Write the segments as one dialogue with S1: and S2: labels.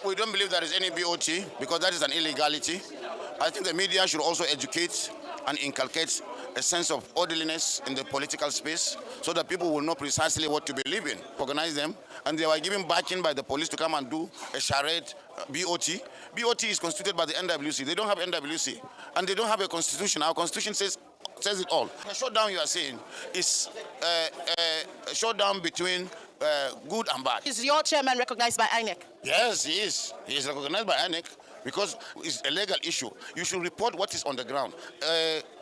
S1: We don't believe there is any BOT because that is an illegality. I think the media should also educate and inculcate a sense of orderliness in the political space so that people will know precisely what to believe in. Organize them, and they were given backing by the police to come and do a charade BOT. BOT is constituted by the NWC. They don't have NWC, and they don't have a constitution. Our constitution says it all. The shutdown you are saying is a shutdown between good and bad.
S2: Is your chairman recognized by INEC?
S1: Yes, he is. He is recognized by INEC because it's a legal issue. You should report what is on the ground.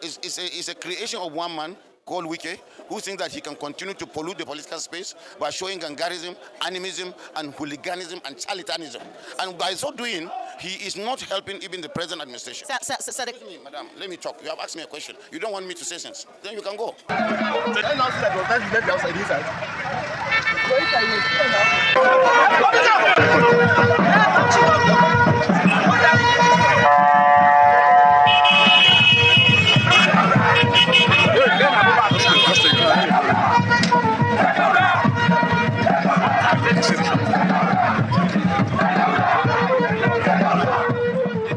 S1: It's a creation of one man called Wike, who thinks that he can continue to pollute the political space by showing gangarism, animism, and hooliganism and charlatanism. And by so doing, he is not helping even the present administration. Madam, let me talk. You have asked me a question. You don't want me to say things. Then you can go.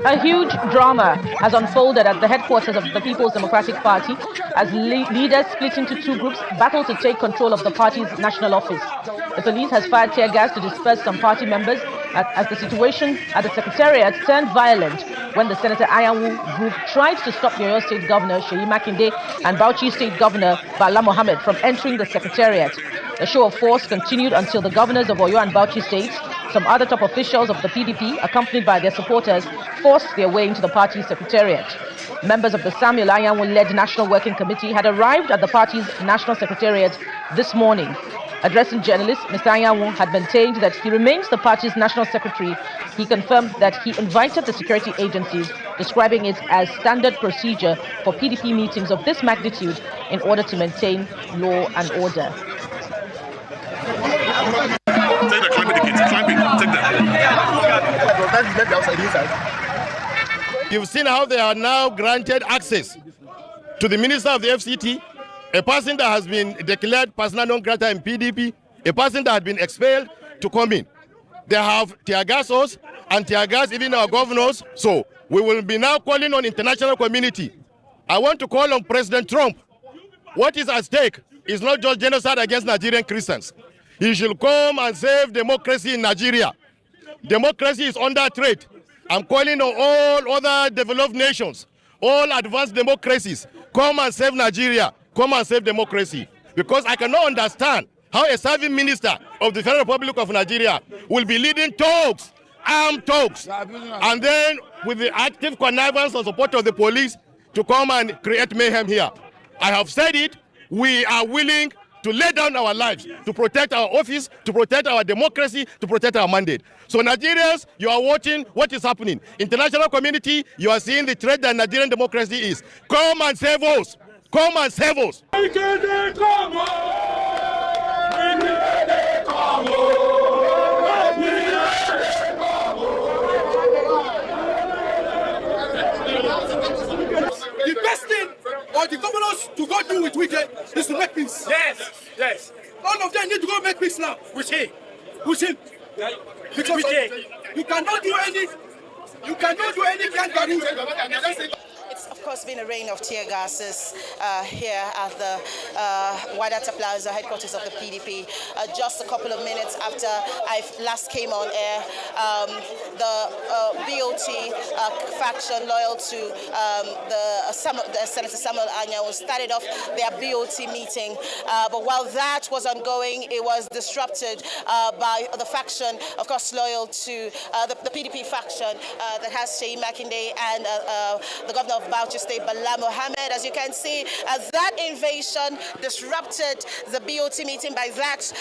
S3: A huge drama has unfolded at the headquarters of the People's Democratic Party as leaders split into two groups battle to take control of the party's national office. The police has fired tear gas to disperse some party members as the situation at the Secretariat turned violent when the Senator Ayawu group tried to stop the Oyo State Governor Seyi Makinde and Bauchi State Governor Bala Mohammed from entering the Secretariat. The show of force continued until the governors of Oyo and Bauchi states, some other top officials of the PDP, accompanied by their supporters, forced their way into the party's Secretariat. Members of the Samuel Ayawu-led National Working Committee had arrived at the party's National Secretariat this morning. Addressing journalists, Mr. Ayawu had maintained that he remains the party's national secretary. He confirmed that he invited the security agencies, describing it as standard procedure for PDP meetings of this magnitude in order to maintain law and order.
S4: Take the climbing tickets, take them.
S5: You've seen how they are now granted access to the Minister of the FCT, a person that has been declared persona non grata in PDP, a person that had been expelled to come in. They have tear gas us and tear gas even our governors. So we will be now calling on international community. I want to call on President Trump. What is at stake is not just genocide against Nigerian Christians. He should come and save democracy in Nigeria. Democracy is under threat. I'm calling on all other developed nations, all advanced democracies, come and save Nigeria, come and save democracy. Because I cannot understand how a serving minister of the Federal Republic of Nigeria will be leading talks, armed talks, and then with the active connivance and support of the police to come and create mayhem here. I have said it, we are willing to lay down our lives, to protect our office, to protect our democracy, to protect our mandate. So Nigerians, you are watching what is happening. International community, you are seeing the threat that Nigerian democracy is. Come and save us. Come and save us.
S6: The best thing or the governors to go do with Wike is to make peace.
S4: Yes, yes.
S6: All of them need to go make peace now.
S4: With him.
S6: With him. Because you cannot do any gangarism.
S2: It's of course been a rain of tear gases here at the Wadata Plaza, headquarters of the PDP. Just a couple of minutes after I last came on air, the BOT faction loyal to the Senator Samuel Ayawu started off their BOT meeting. But while that was ongoing, it was disrupted by the faction, of course, loyal to the PDP faction that has Seyi Makinde and the governor of Bauchi State, Bala Mohammed. As you can see, that invasion disrupted the BOT meeting by that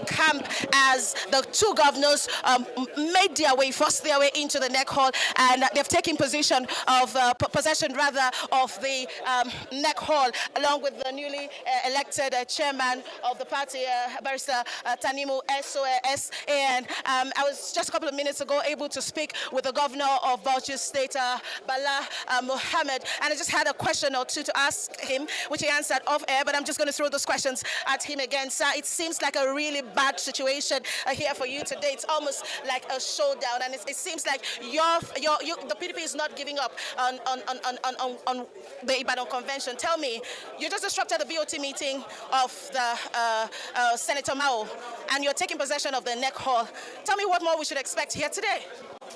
S2: camp as the two governors forced their way into the neck hall, and they've taken possession of the neck hall, along with the newly elected chairman of the party, Barrister Tinubu SOS. And I was just a couple of minutes ago able to speak with the governor of Bauchi State, Bala Mohammed, and I just had a question or two to ask him, which he answered off air, but I'm just going to throw those questions at him again. Sir, it seems like a really bad situation here for you today. It's almost like a showdown, and it seems like the PDP is not giving up on the Ibadan Convention. Tell me, you just disrupted the BOT meeting of the Senator Mao, and you're taking possession of the NEC Hall. Tell me what more we should expect here today.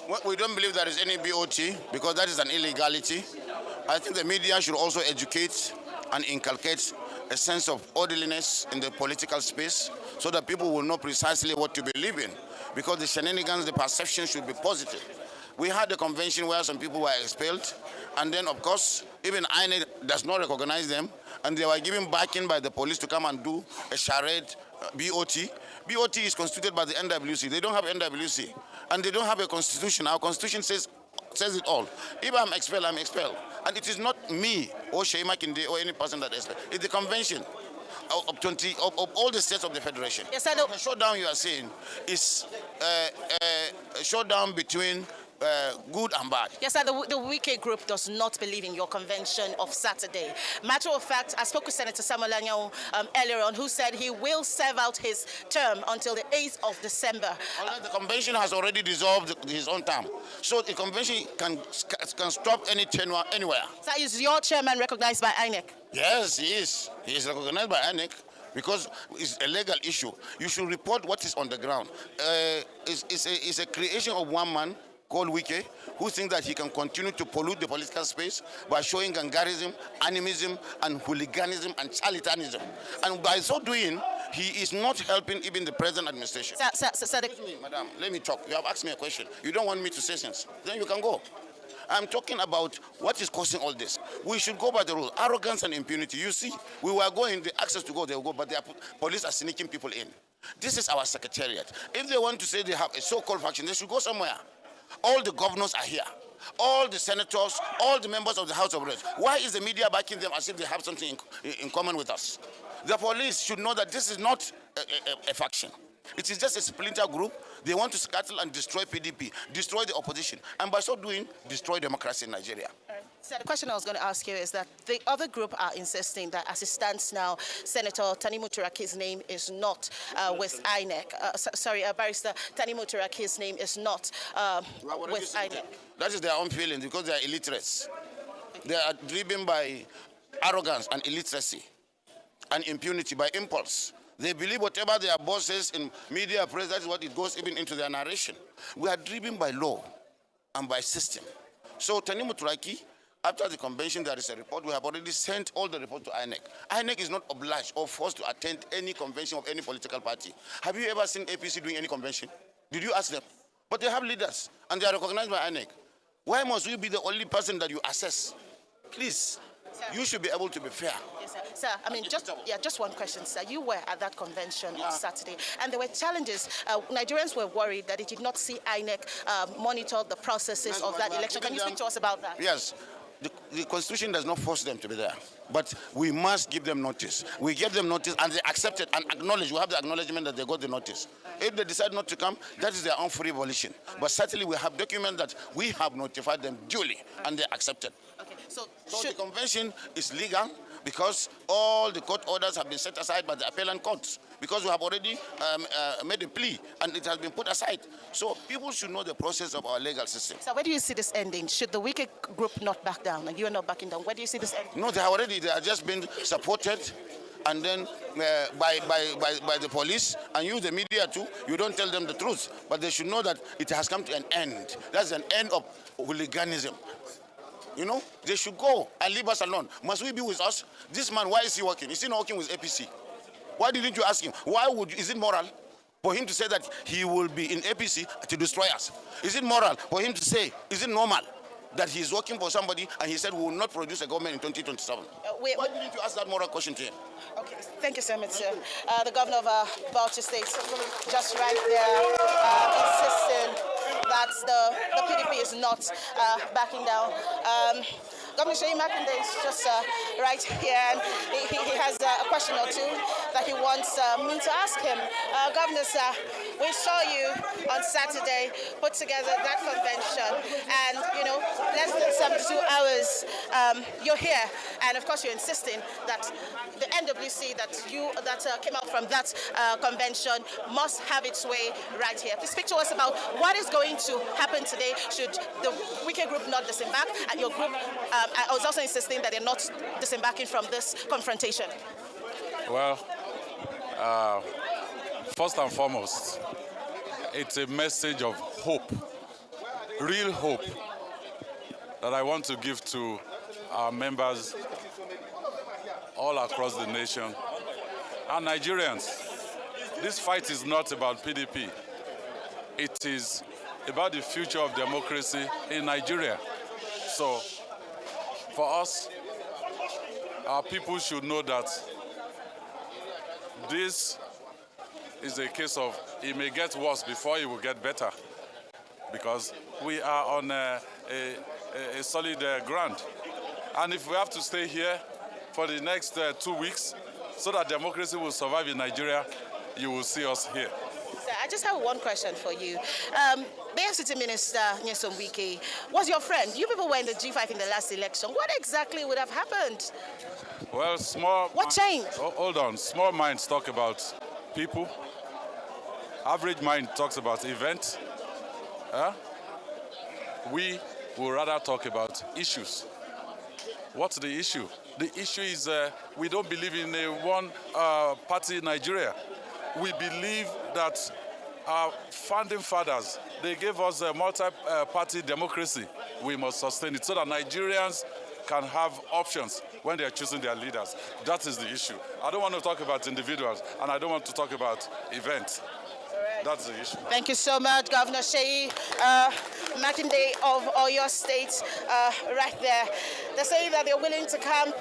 S1: Well, we don't believe there is any BOT because that is an illegality. I think the media should also educate and inculcate a sense of orderliness in the political space so that people will know precisely what to believe in, because the shenanigans, the perception should be positive. We had a convention where some people were expelled, and then, of course, even INEC does not recognize them, and they were given backing by the police to come and do a charade BOT. BOT is constituted by the NWC. They don't have NWC, and they don't have a constitution. Our constitution says it all. If I'm expelled, I'm expelled. And it is not me or Sheima Kinde or any person that is expelled. It's the convention of all the states of the federation.
S2: Yes, I know.
S1: The showdown you are saying is a showdown between good and bad.
S2: Yes, sir, the Wike group does not believe in your convention of Saturday. Matter of fact, I spoke with Senator Samuel Anyanwu earlier on, who said he will serve out his term until the 8th of December.
S1: The convention has already dissolved his own term. So the convention can stop any tenure anywhere.
S2: So is your chairman recognized by INEC?
S1: Yes, he is. He is recognized by INEC because it's a legal issue. You should report what is on the ground. It's a creation of one man called Wike, who thinks that he can continue to pollute the political space by showing gangarism, animism, and hooliganism and charlatanism. And by so doing, he is not helping even the present administration.
S2: Sir,
S1: Excuse me, madam, let me talk. You have asked me a question. You don't want me to say things. Then you can go. I'm talking about what is causing all this. We should go by the rule. Arrogance and impunity. You see, we were going, the access to go, they will go, but the police are sneaking people in. This is our secretariat. If they want to say they have a so-called faction, they should go somewhere. All the governors are here. All the senators, all the members of the House of Reps. Why is the media backing them as if they have something in common with us? The police should know that this is not a faction. It is just a splinter group. They want to scuttle and destroy PDP, destroy the opposition, and by so doing, destroy democracy in Nigeria.
S2: So the question I was going to ask you is that the other group are insisting that as it stands now, Senator Tanimu Turaki's name is not with INEC. Barrister Tanimu Turaki's name is not with INEC.
S1: That is their own feeling because they are illiterates. They are driven by arrogance and illiteracy and impunity, by impulse. They believe whatever their boss says in media press, that is what it goes even into their narration. We are driven by law and by system. So Tanimu Turaki, after the convention, there is a report. We have already sent all the report to INEC. INEC is not obliged or forced to attend any convention of any political party. Have you ever seen APC doing any convention? Did you ask them? But they have leaders, and they are recognized by INEC. Why must we be the only person that you assess? Please, sir, you should be able to be fair.
S2: Yes, sir. Sir, I mean, just one question, sir. You were at that convention on Saturday, and there were challenges. Nigerians were worried that they did not see INEC monitor the processes of that election. Can you speak to us about that?
S1: Yes. The Constitution does not force them to be there, but we must give them notice. We give them notice, and they accept it and acknowledge. We have the acknowledgement that they got the notice. If they decide not to come, that is their own free volition. But certainly we have document that we have notified them duly, and they accepted.
S2: Okay. So
S1: the convention is legal because all the court orders have been set aside by the appellant courts, because we have already made a plea and it has been put aside. So people should know the process of our legal system.
S2: So where do you see this ending? Should the Wike group not back down and you are not backing down? Where do you see this ending?
S1: No, they are just being supported, and then by the police, and you, the media too. You don't tell them the truth, but they should know that it has come to an end. That's an end of hooliganism. You know, they should go and leave us alone. Must we be with us? This man, why is he working? Is he not working with APC? Why didn't you ask him? Is it moral for him to say that he will be in APC to destroy us? Is it moral for him to say, is it normal that he is working for somebody and he said we will not produce a government in 2027? Why didn't you ask that moral question to him?
S2: Okay, thank you so much, sir. The governor of Bauchi State, just right there, insisting that the PDP is not backing down. Governor Sheyi Makinde is just right here, and he has a question or two that he wants me to ask him. Governor, sir, we saw you on Saturday put together that convention, and less than 72 hours, you're here, and of course you're insisting that the NWC that came out from that convention must have its way right here. Please speak to us about what is going to happen today should the Wike group not disembark, and your group I was also insisting that they're not disembarking from this confrontation.
S7: Well, first and foremost, it's a message of hope, real hope, that I want to give to our members all across the nation and Nigerians. This fight is not about PDP. It is about the future of democracy in Nigeria. So, for us, our people should know that this is a case of it may get worse before it will get better, because we are on a solid ground. And if we have to stay here for the next 2 weeks so that democracy will survive in Nigeria, you will see us here.
S2: Sir, I just have one question for you. The FCT Minister, Nyesom Wike, was your friend. You people were in the G5 in the last election. What exactly would have happened?
S7: Well, what
S2: changed?
S7: Hold on. Small minds talk about people. Average mind talks about events. We will rather talk about issues. What's the issue? The issue is we don't believe in a one-party Nigeria. We believe that our founding fathers, they gave us a multi-party democracy. We must sustain it so that Nigerians can have options when they are choosing their leaders. That is the issue. I don't want to talk about individuals, and I don't want to talk about events. That's the issue.
S2: Thank you so much, Governor Sheyi Makinde of Oyo State, right there. They're saying that they're willing to camp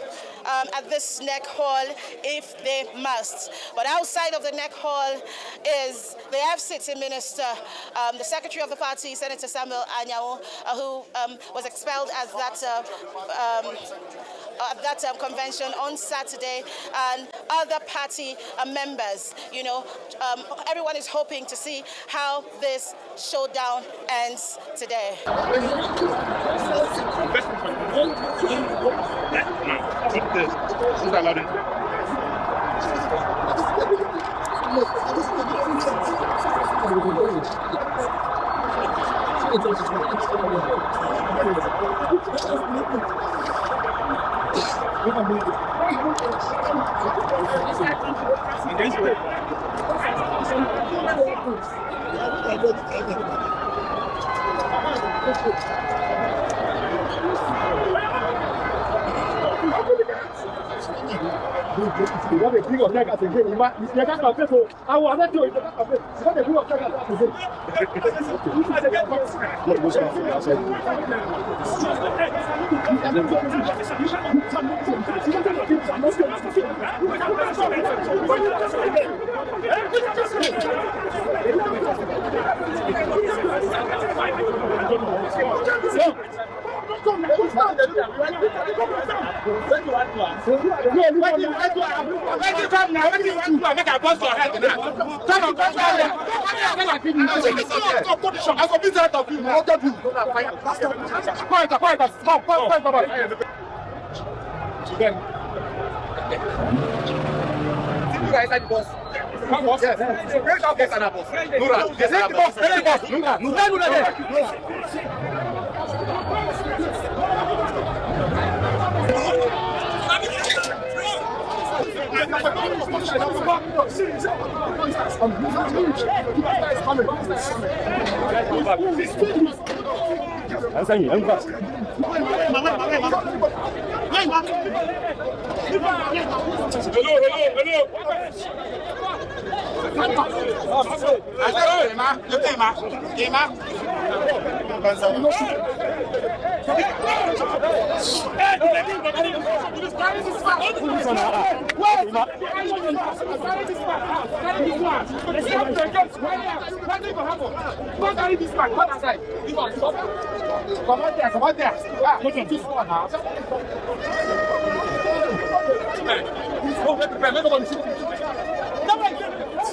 S2: at this neck hall if they must. But outside of the neck hall is the FCT Minister, the Secretary of the party, Senator Samuel Anyao, who was expelled at that convention on Saturday, and other party members. Everyone is hoping to see how this showdown ends today.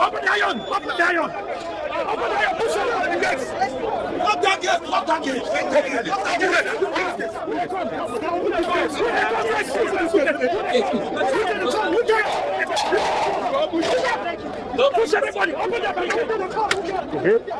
S6: Open the iron! Open the iron! Open the iron! Push it out of the gates! Lock that gate! Lock that gate! Lock that gate! Lock that gate! Don't push everybody! Open that gate!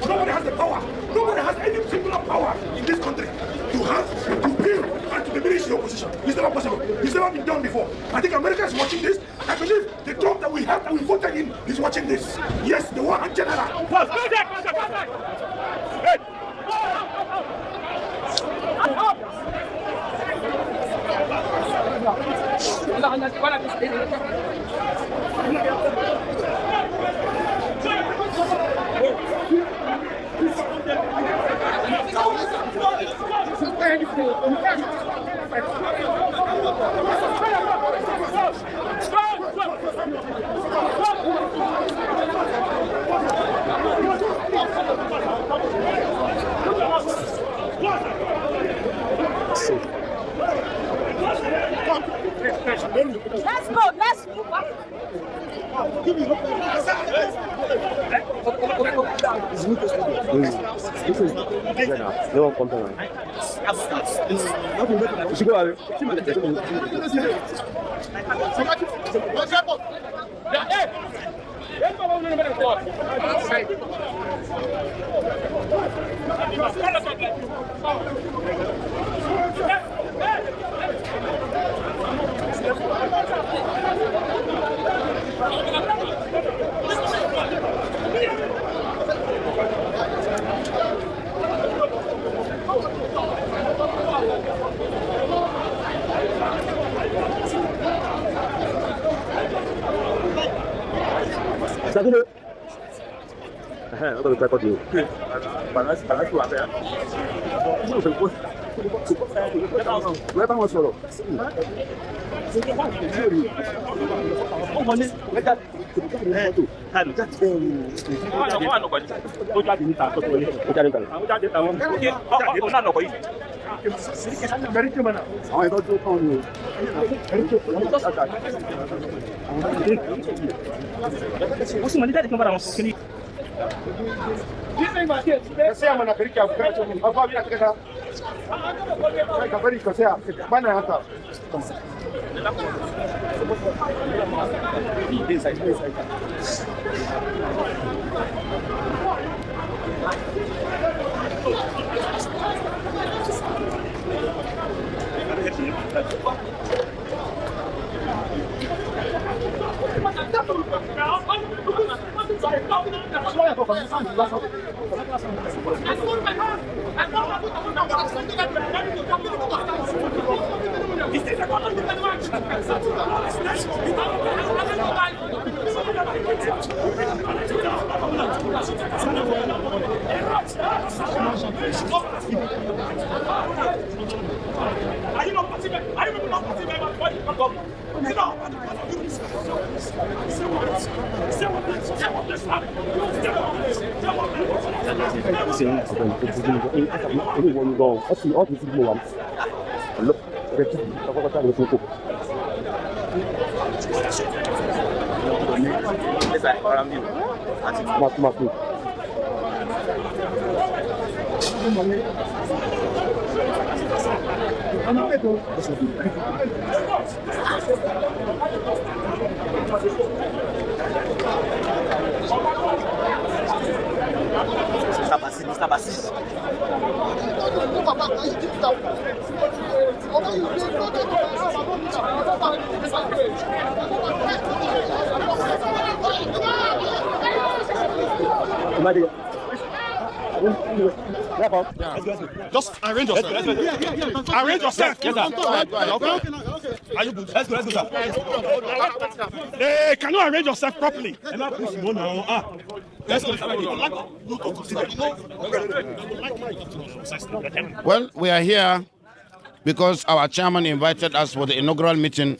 S6: Nobody has the power. Nobody has any singular power in this country to have, to build, and to diminish the opposition. It's never possible. It's never been done before. I think America is watching this. I believe the Trump that we have, that we voted in, is watching this. Yes, the war and general.
S8: Let's go, let's move on.
S9: They won't come down. You should go out. Saturday. I'm going to record you. Mr. Basis.
S4: Just arrange yourself. Arrange yourself. Yes, sir. Are you good? Let's go, sir. Hey, can you arrange yourself properly? Let's go.
S1: Well, we are here because our chairman invited us for the inaugural meeting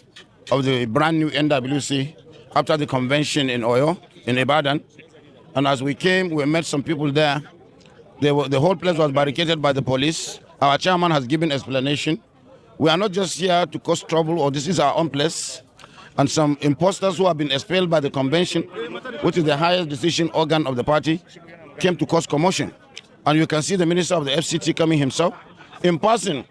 S1: of the brand new NWC after the convention in Oyo, in Ibadan. And as we came, we met some people there. The whole place was barricaded by the police. Our chairman has given explanation. We are not just here to cause trouble, or this is our own place. And some imposters who have been expelled by the convention, which is the highest decision organ of the party, came to cause commotion. And you can see the minister of the FCT coming himself, in person,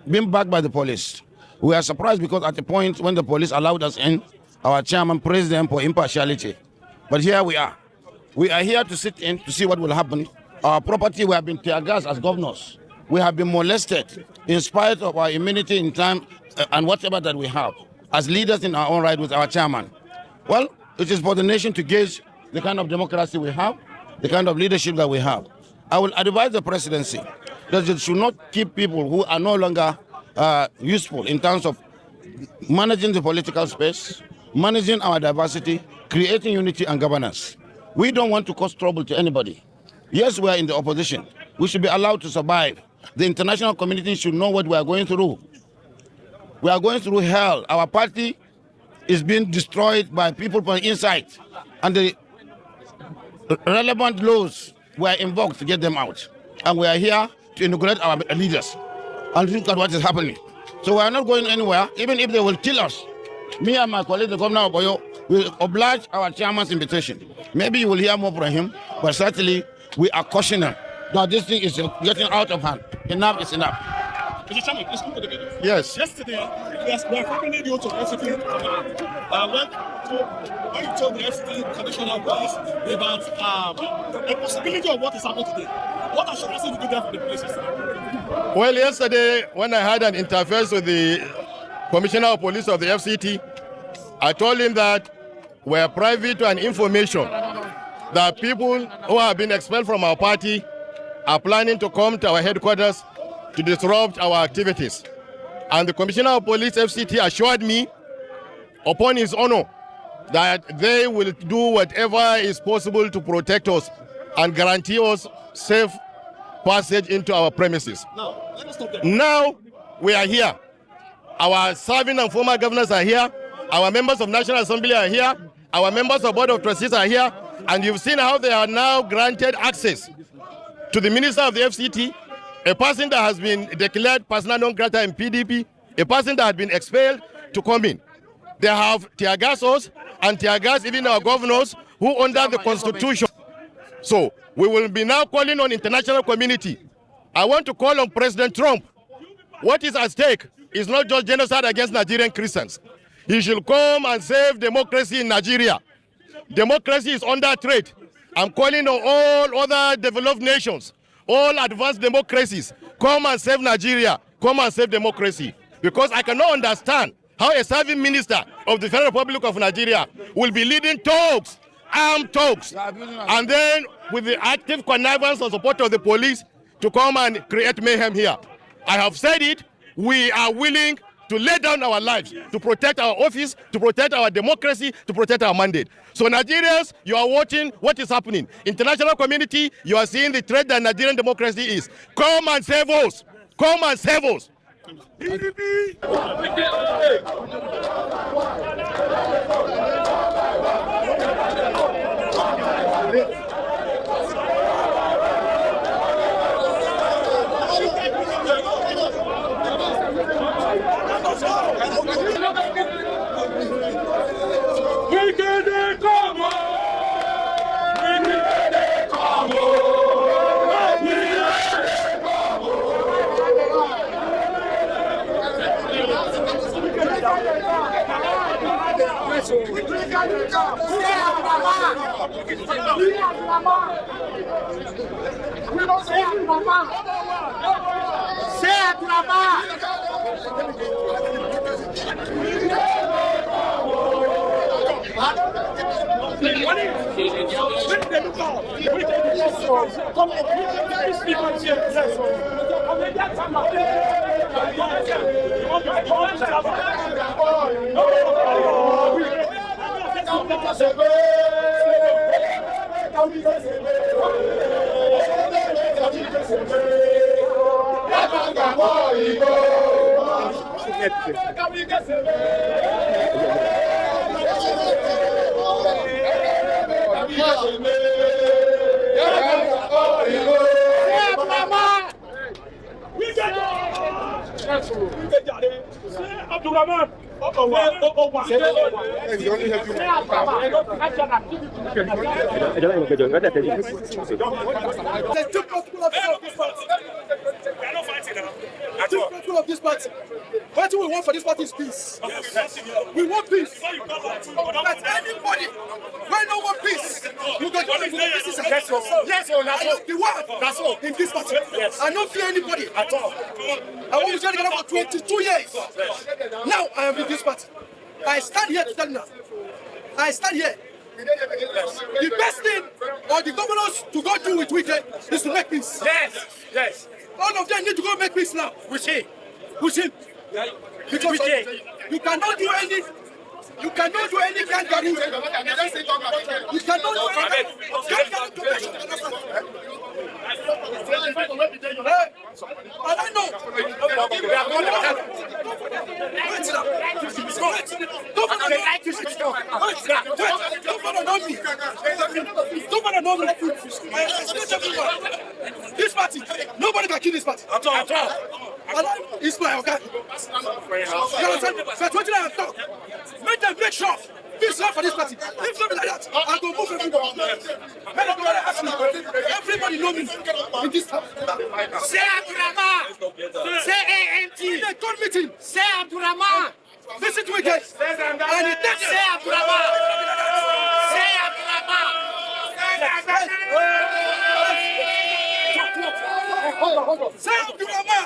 S1: being backed by the police. We are surprised because at the point when the police allowed us in, our chairman praised them for impartiality. But here we are. We are here to sit in to see what will happen. Our property, we have been Teargas as governors. We have been molested in spite of our immunity in time and whatever that we have as leaders in our own right with our chairman. Well, it is for the nation to gauge the kind of democracy we have, the kind of leadership that we have. I will advise the presidency that it should not keep people who are no longer useful in terms of managing the political space, managing our diversity, creating unity and governance. We don't want to cause trouble to anybody. Yes, we are in the opposition. We should be allowed to survive. The international community should know what we are going through. We are going through hell. Our party is being destroyed by people from inside. And the relevant laws were invoked to get them out. And we are here to inaugurate our leaders and look at what is happening. So we are not going anywhere, even if they will kill us. Me and my colleague, the governor of Oyo, will oblige our chairman's invitation. Maybe you will hear more from him, but certainly we are cautioning that this thing is getting out of hand. Enough is enough.
S4: Mr. Chairman, let's come to the video.
S5: Yes.
S4: Yesterday, we accompanied you to FCT. When you told the FCT traditional police about the possibility of what is happening today, what assurance did you get from the police?
S5: Well, yesterday, when I had an interface with the Commissioner of Police of the FCT, I told him that we are privy to an information that people who have been expelled from our party are planning to come to our headquarters to disrupt our activities. And the Commissioner of Police FCT assured me, upon his honor, that they will do whatever is possible to protect us and guarantee us safe passage into our premises. Now we are here. Our serving and former governors are here. Our members of National Assembly are here. Our members of Board of Trustees are here. And you've seen how they are now granted access to the Minister of the FCT, a person that has been declared persona non grata in PDP, a person that has been expelled, to come in. They have Teargas us and Teargas even our governors who under the Constitution. So we will be now calling on international community. I want to call on President Trump. What is at stake is not just genocide against Nigerian Christians. He should come and save democracy in Nigeria. Democracy is under threat. I'm calling on all other developed nations, all advanced democracies, come and save Nigeria, come and save democracy. Because I cannot understand how a serving minister of the Federal Republic of Nigeria will be leading talks, armed talks, and then with the active connivance and support of the police to come and create mayhem here. I have said it, we are willing to lay down our lives to protect our office, to protect our democracy, to protect our mandate. So Nigerians, you are watching what is happening. International community, you are seeing the threat that Nigerian democracy is. Come and save us. Come and save us.
S4: Yes, sir. Of this party. What do we want for this party is peace. We want peace. But anybody, when no want peace, you go to peace is a yes or the word. That's all in this party. Yes. I don't fear anybody at all. I want to tell you for 22 years. Now I am in this party. I stand here to tell you now. I stand here. The best thing or the governors to go do with Wike is to make peace. Yes, yes. All of them need to go make peace now. With him. Because you cannot do any. You cannot do any kangaroo. You cannot do any kangaroo. I don't know. This party, nobody can kill this party. At all. It's my okay. You understand? So what I talk. Make sure peace love for this party. If something like that, I'll go move everybody. Everybody know me in this town. Say Abdurrahman. Say AMT. In the court meeting. Say Abdurrahman. Listen to it, guys. And it takes say Abdurrahman. Say Abdurrahman. Say Abdurrahman.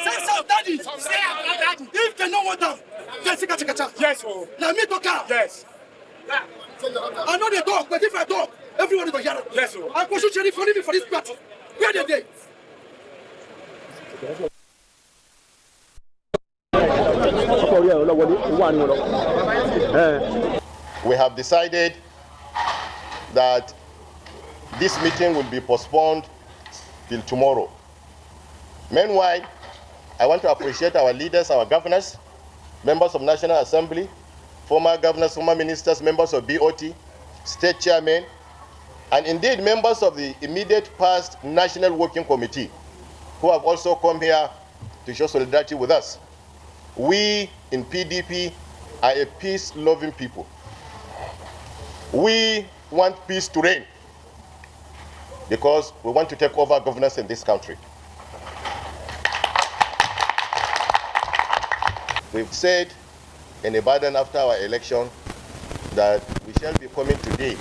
S4: Say Daddy. Say Abdurrahman. If they know what them. Yes, now me talk. Yes. I know they talk, but if I talk, everyone will hear it. Yes, I go shoot Sheriff for this party. Where are they?
S5: We have decided that this meeting will be postponed till tomorrow. Meanwhile, I want to appreciate our leaders, our governors, members of National Assembly, former governors, former ministers, members of BOT, state chairmen, and indeed members of the immediate past National Working Committee who have also come here to show solidarity with us. We in PDP are a peace-loving people. We want peace to reign because we want to take over governance in this country. We've said in Ibadan after our election that we shall be coming today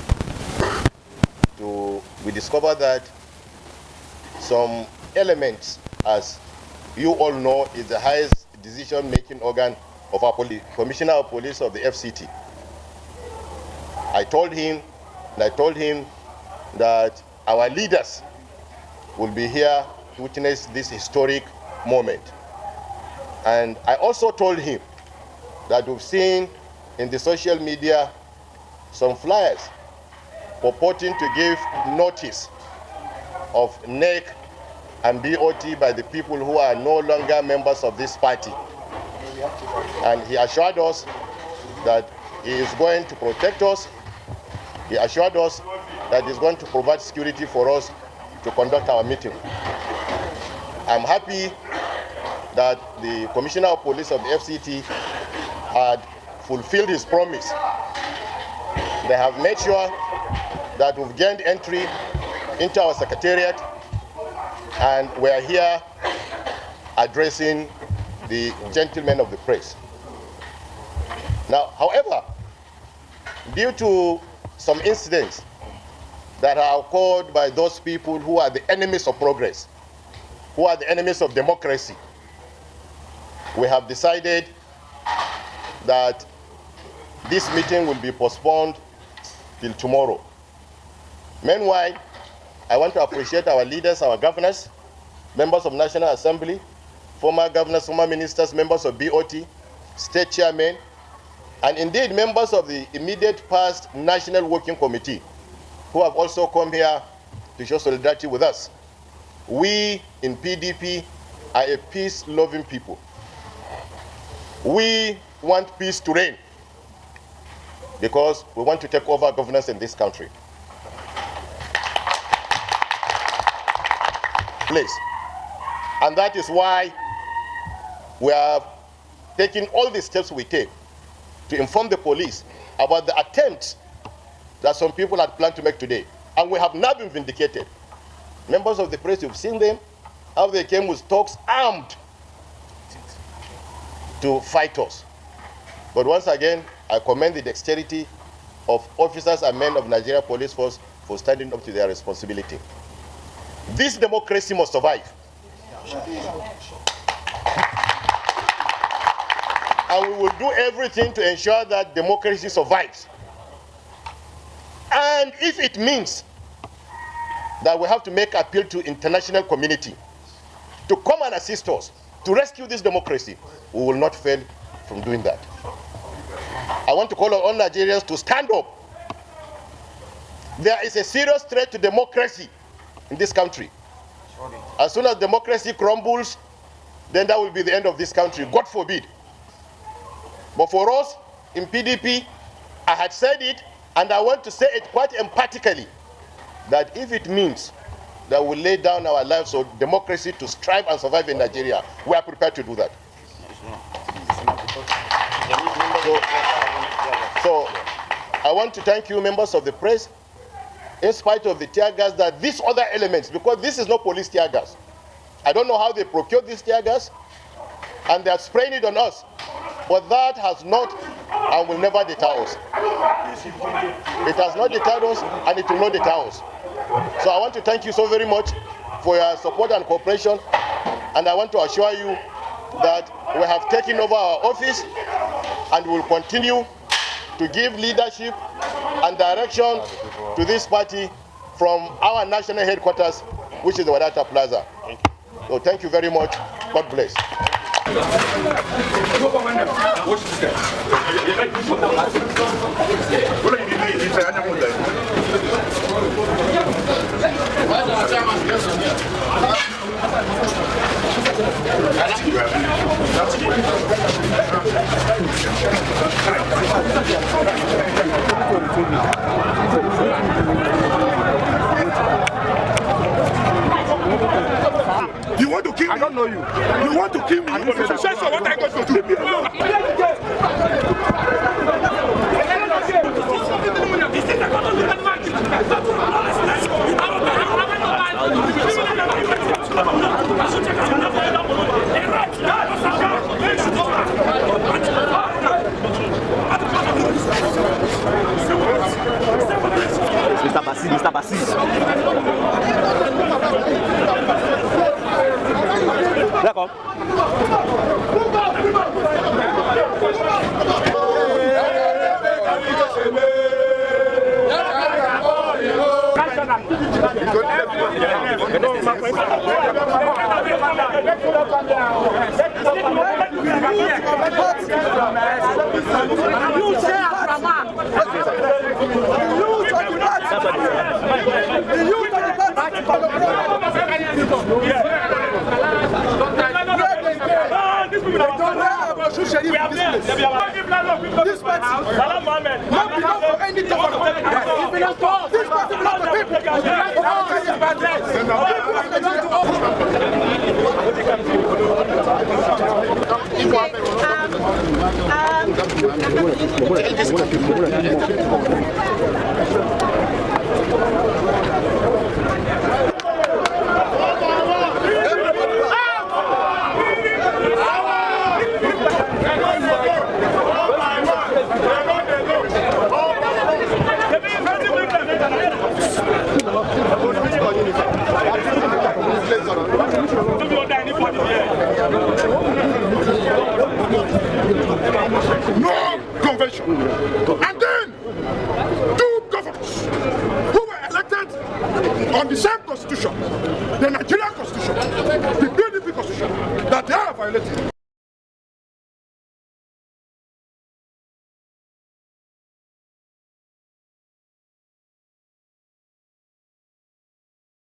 S5: we discover that some elements, as you all know, is the highest decision-making organ of our Commissioner of Police of the FCT. I told him that our leaders will be here to witness this historic moment. And I also told him that we've seen in the social media some flyers purporting to give notice of NEC and BOT by the people who are no longer members of this party. And he assured us that he is going to protect us. He assured us that he is going to provide security for us to conduct our meeting. I'm happy that the Commissioner of Police of the FCT had fulfilled his promise. They have made sure that we've gained entry into our Secretariat, and we are here addressing the gentlemen of the press. Now, however, due to some incidents that are occurred by those people who are the enemies of progress, who are the enemies of democracy, we have decided that this meeting will be postponed till tomorrow. Meanwhile, I want to appreciate our leaders, our governors, members of National Assembly, former governors, former ministers, members of BOT, state chairmen, and indeed members of the immediate past National Working Committee who have also come here to show solidarity with us. We in PDP are a peace-loving people. We want peace to reign because we want to take over governance in this country. Please. And that is why we are taking all the steps we take to inform the police about the attempts that some people had planned to make today. And we have now been vindicated. Members of the press, you've seen them, how they came with talks armed to fight us. But once again, I commend the dexterity of officers and men of Nigeria Police Force for standing up to their responsibility. This democracy must survive. And we will do everything to ensure that democracy survives. And if it means that we have to make appeal to international community to come and assist us to rescue this democracy, we will not fail from doing that. I want to call on all Nigerians to stand up. There is a serious threat to democracy in this country. As soon as democracy crumbles, then that will be the end of this country, God forbid. But for us in PDP, I had said it, and I want to say it quite emphatically, that if it means that we lay down our lives for democracy to strive and survive in Nigeria, we are prepared to do that. So I want to thank you, members of the press, in spite of the tear gas, that these other elements, because this is not police tear gas. I don't know how they procured this tear gas, and they are spraying it on us. But that has not and will never deter us. It has not deterred us, and it will not deter us. So I want to thank you so very much for your support and cooperation, and I want to assure you that we have taken over our office and will continue to give leadership and direction to this party from our national headquarters, which is the Wadata Plaza. So thank you very much. God bless.
S6: You want to kill me? I don't know you. You want to kill me? So what I got to do? Leave me alone.
S9: Mr. Bassi. D'accord.
S6: This party not belong for any government. It belongs to us. This party belongs to people. And then, 2 governors who were elected on the same constitution, the Nigerian constitution, the PDP constitution, that they are violating.